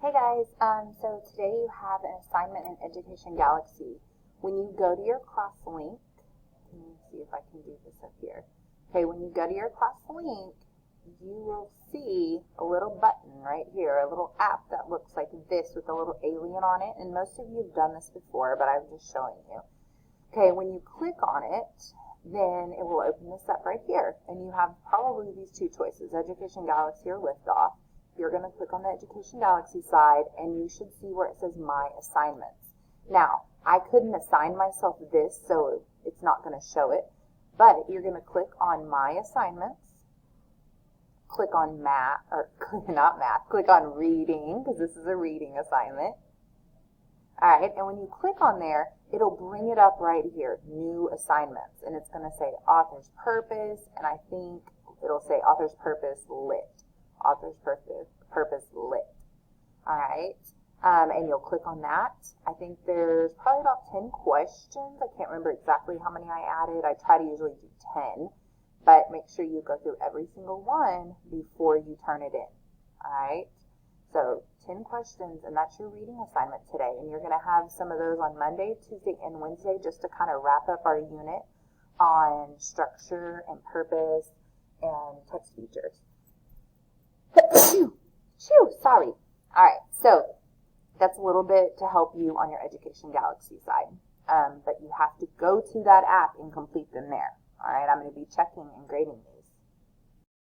Hey guys, so today you have an assignment in Education Galaxy. When you go to your class link, let me see if I can do this up here. Okay, when you go to your class link, you will see a little button right here, a little app that looks like this with a little alien on it, and most of you have done this before, but I'm just showing you. Okay, when you click on it, then it will open this up right here, and you have probably these two choices, Education Galaxy or Liftoff. You're going to click on the Education Galaxy side, and you should see where it says My Assignments. Now, I couldn't assign myself this, so it's not going to show it, but you're going to click on My Assignments, click on Math, or not Math, click on Reading, because this is a reading assignment. All right, and when you click on there, it'll bring it up right here, New Assignments, and it's going to say Author's Purpose, and I think it'll say Author's Purpose Lit. Author's Purpose Lit. All right, and you'll click on that. I think there's probably about 10 questions. I can't remember exactly how many I added. I try to usually do 10, but make sure you go through every single one before you turn it in. All right, so 10 questions, and that's your reading assignment today. And you're going to have some of those on Monday, Tuesday, and Wednesday just to kind of wrap up our unit on structure and purpose and text features. Sorry. All right, so that's a little bit to help you on your Education Galaxy side. But you have to go to that app and complete them there. All right, I'm going to be checking and grading you.